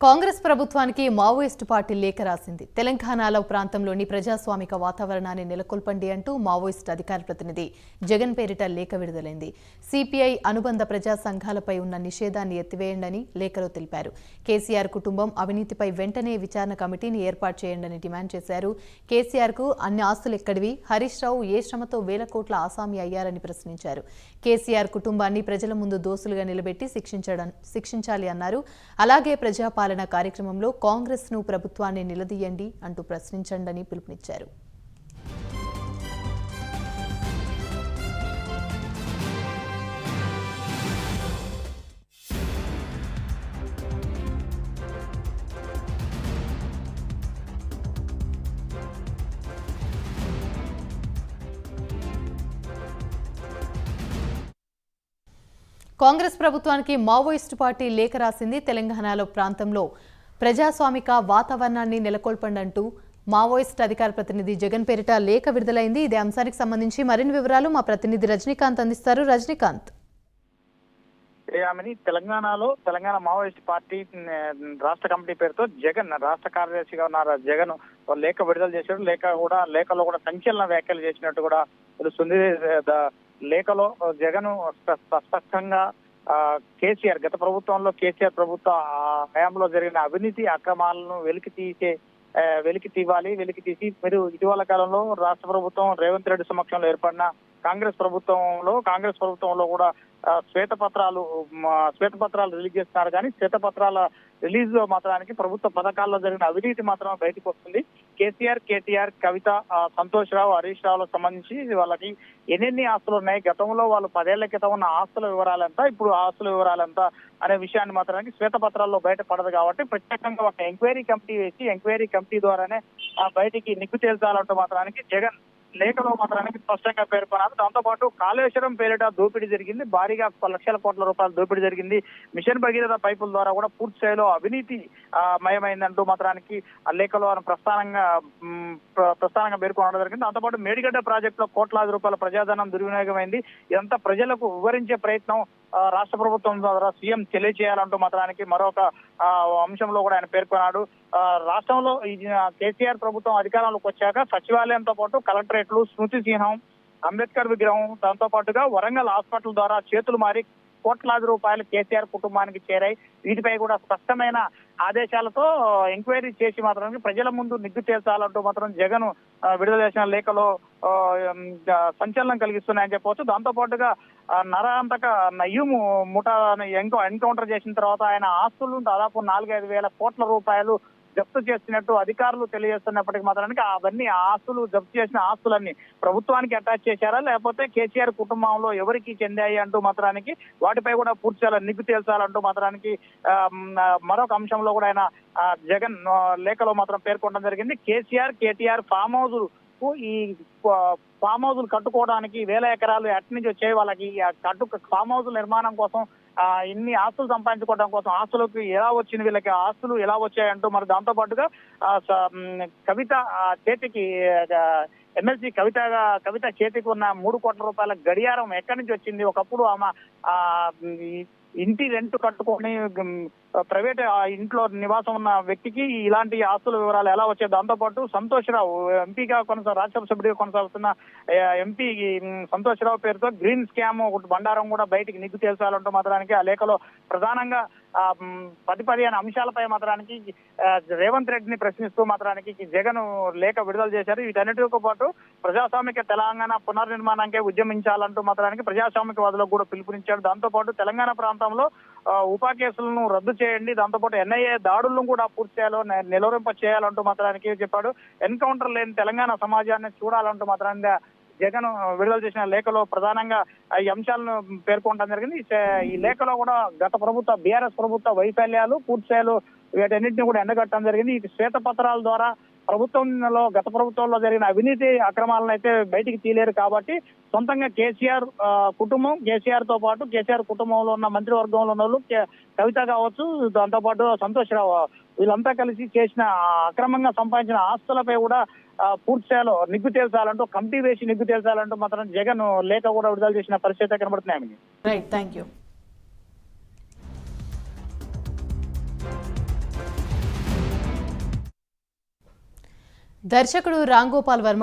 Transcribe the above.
కాంగ్రెస్ ప్రభుత్వానికి Maoist party లేఖ రాసింది. తెలంగాణలో ప్రాంతంలోని ప్రజాస్వామిక వాతావరణాన్ని నెలకొల్పండి అంటూ మావోయిస్టు అధికార ప్రతినిధి జగన్ పేరిట లేఖ విడుదలైంది. సిపిఐ అనుబంధ ప్రజా సంఘాలపై ఉన్న నిషేధాన్ని ఎత్తివేయండని లేఖలో తెలిపారు. కేసీఆర్ కుటుంబం అవినీతిపై వెంటనే విచారణ కమిటీని ఏర్పాటు చేయండని డిమాండ్ చేశారు. కేసీఆర్కు అన్ని ఆస్తులు ఎక్కడివి? హరీష్ రావు ఏ శ్రమతో వేల కోట్ల ఆసామి అయ్యారని ప్రశ్నించారు. కేసీఆర్ కుటుంబాన్ని ప్రజల ముందు దోసులుగా నిలబెట్టి శిక్షించాలి అన్నారు. అలాగే ప్రజాపాలన కార్యక్రమంలో కాంగ్రెస్ ను ప్రభుత్వాన్ని నిలదీయండి అంటూ ప్రశ్నించండని పిలుపునిచ్చారు. కాంగ్రెస్ ప్రభుత్వానికి మావోయిస్టు పార్టీ లేఖ రాసింది. తెలంగాణలో ప్రాంతంలో ప్రజాస్వామిక వాతావరణాన్ని నెలకొల్పండంటూ మావోయిస్టు అధికార ప్రతినిధి జగన్ పేరిట లేఖ విడుదలైంది. ఇదే అంశానికి సంబంధించి మరిన్ని వివరాలు మా ప్రతినిధి రజనీకాంత్ అందిస్తారు. రజనీకాంత్, తెలంగాణలో తెలంగాణ మావోయిస్ట్ పార్టీ రాష్ట్ర కమిటీ పేరుతో జగన్ రాష్ట్ర కార్యదర్శిగా ఉన్న జగన్ లేఖ విడుదల చేశాడు. లేఖలో కూడా సంచలన వ్యాఖ్యలు చేసినట్టు కూడా తెలుస్తుంది. లేఖలో జగన్ స్పష్టంగా కేసీఆర్ గత ప్రభుత్వంలో కేసీఆర్ ప్రభుత్వ హయాంలో జరిగిన అవినీతి అక్రమాలను వెలికి తీసి మీరు ఇటీవల కాలంలో రాష్ట్ర ప్రభుత్వం రేవంత్ రెడ్డి సమక్షంలో ఏర్పడిన కాంగ్రెస్ ప్రభుత్వంలో కూడా శ్వేతపత్రాలు రిలీజ్ చేస్తున్నారు. కానీ శ్వేతపత్రాల రిలీజ్ లో మాత్రానికి ప్రభుత్వ పథకాల్లో జరిగిన అవినీతి మాత్రం బయటకు వస్తుంది. కేటీఆర్, కవిత, సంతోష్ రావు, హరీష్ రావులకు సంబంధించి వాళ్ళకి ఎన్నెన్ని ఆస్తులు ఉన్నాయి, గతంలో వాళ్ళు 10 ఏళ్ల క్రితం ఉన్న ఆస్తుల వివరాలంతా, ఇప్పుడు ఆస్తుల వివరాలంతా అనే విషయాన్ని మాత్రానికి శ్వేతపత్రాల్లో బయటపడదు. కాబట్టి ప్రత్యేకంగా ఒక ఎంక్వైరీ కమిటీ వేసి ఎంక్వైరీ కమిటీ ద్వారానే బయటికి నిగ్గు తేల్చాలంటూ మాత్రానికి జగన్ లేఖలో మాత్రానికి స్పష్టంగా పేర్కొన్నారు. దాంతోపాటు కాళేశ్వరం పేరిట దోపిడీ జరిగింది, భారీగా లక్షల కోట్ల రూపాయల దోపిడీ జరిగింది. మిషన్ భగీరథ పైపుల ద్వారా కూడా పూర్తి స్థాయిలో అవినీతి మయమైందంటూ మాత్రానికి ఆ లేఖలో ప్రస్థానంగా పేర్కొనడం జరిగింది. దాంతోపాటు మేడిగడ్డ ప్రాజెక్టులో కోట్లాది రూపాయల ప్రజాధనం దుర్వినియోగమైంది. ఇదంతా ప్రజలకు వివరించే ప్రయత్నం రాష్ట్ర ప్రభుత్వం ద్వారా సీఎం తెలియజేయాలంటూ మాత్రానికి మరొక అంశంలో కూడా ఆయన పేర్కొన్నాడు. రాష్ట్రంలో కేసీఆర్ ప్రభుత్వం అధికారంలోకి వచ్చాక సచివాలయంతో పాటు కలెక్టరేట్లు, స్మృతి చిహ్నం, అంబేద్కర్ విగ్రహం, దాంతో పాటుగా వరంగల్ హాస్పిటల్ ద్వారా చేతులు మారి కోట్లాది రూపాయలు కేసీఆర్ కుటుంబానికి చేరాయి. వీటిపై కూడా స్పష్టమైన ఆదేశాలతో ఎంక్వైరీ చేసి మాత్రం ప్రజల ముందు నిగ్గు తేల్చాలంటూ మాత్రం జగన్ విడుదల చేసిన లేఖలో సంచలనం కలిగిస్తున్నాయని చెప్పవచ్చు. దాంతో పాటుగా నరాంతక నయ్యూము ముఠాను ఎన్కౌంటర్ చేసిన తర్వాత ఆయన ఆస్తులు దాదాపు 4-5 వేల కోట్ల రూపాయలు జప్తు చేసినట్టు అధికారులు తెలియజేస్తున్నప్పటికీ మాత్రానికి అవన్నీ జప్తు చేసిన ఆస్తులన్నీ ప్రభుత్వానికి అటాచ్ చేశారా, లేకపోతే కేసీఆర్ కుటుంబంలో ఎవరికి చెందాయి అంటూ మాత్రానికి వాటిపై కూడా పూర్తి నిగ్గు తేల్చాలంటూ మాత్రానికి మరొక అంశంలో కూడా ఆయన జగన్ లేఖలో మాత్రం పేర్కొనడం జరిగింది. కేటీఆర్ ఫామ్ హౌజులు కట్టుకోవడానికి వేల ఎకరాలు ఎక్కడి నుంచి వచ్చాయి, వాళ్ళకి ఫామ్ హౌజుల నిర్మాణం కోసం ఇన్ని ఆస్తులు సంపాదించుకోవడం కోసం ఆస్తులకు ఎలా వచ్చింది, వీళ్ళకి ఆస్తులు ఎలా వచ్చాయంటూ మరి దాంతో పాటుగా కవిత చేతికి ఎమ్మెల్సీ కవిత చేతికి ఉన్న 3 కోట్ల రూపాయల గడియారం ఎక్కడి నుంచి వచ్చింది, ఒకప్పుడు ఆమె ఇంటి రెంట్ కట్టుకొని ప్రైవేట్ ఇంట్లో నివాసం ఉన్న వ్యక్తికి ఇలాంటి ఆస్తుల వివరాలు ఎలా వచ్చాయి, దాంతోపాటు సంతోష్ రావు ఎంపీగా రాజ్యసభ సభ్యుడిగా కొనసాగుతున్న ఎంపీ సంతోష్ రావు పేరుతో గ్రీన్ స్కామ్ ఒకటి బండారం కూడా బయటికి నిగ్గు తేల్చాలంటూ మాత్రానికి ఆ లేఖలో ప్రధానంగా 10-15 అంశాలపై మాత్రానికి రేవంత్ రెడ్డిని ప్రశ్నిస్తూ మాత్రానికి జగన్ లేఖ విడుదల చేశారు. వీటన్నిటితో పాటు ప్రజాస్వామిక తెలంగాణ పునర్నిర్మాణానికే ఉద్యమించాలంటూ మాత్రానికి ప్రజాస్వామికవాదులకు కూడా పిలుపునిచ్చాడు. దాంతోపాటు తెలంగాణ ప్రాంతంలో ఉపా కేసులను రద్దు చేయండి, దాంతోపాటు ఎన్ఐఏ దాడులను కూడా పూర్తి చేయాలో నిలువరింప చేయాలంటూ మాత్రానికి చెప్పాడు. ఎన్కౌంటర్ లేని తెలంగాణ సమాజాన్ని చూడాలంటూ మాత్రానికి జగన్ విడుదల చేసిన లేఖలో ప్రధానంగా ఈ అంశాలను పేర్కొనడం జరిగింది. ఈ లేఖలో కూడా గత ప్రభుత్వ బీఆర్ఎస్ ప్రభుత్వ వైఫల్యాలు పూర్తి స్థాయిలో వీటన్నింటినీ కూడా ఎండగట్టడం జరిగింది. ఈ శ్వేతపత్రాల ద్వారా గత ప్రభుత్వంలో జరిగిన అవినీతి అక్రమాలను అయితే బయటికి తీయలేరు. కాబట్టి సొంతంగా కేసీఆర్ కుటుంబం, కేసీఆర్ తో పాటు కేసీఆర్ కుటుంబంలో ఉన్న మంత్రివర్గంలో ఉన్న వాళ్ళు కవిత కావచ్చు, దాంతోపాటు సంతోష్ రావు, వీళ్ళంతా కలిసి చేసిన అక్రమంగా సంపాదించిన ఆస్తులపై కూడా పూర్తి స్థాయిలో నిగ్గు తేల్చాలంటూ కమిటీ వేసి నిగ్గు తేల్చాలంటూ మాత్రం జగన్ లేఖ కూడా విడుదల చేసిన పరిస్థితి కనబడుతున్నాయి. Right, thank you. దర్శకుడు రామ్ గోపాల్ వర్మ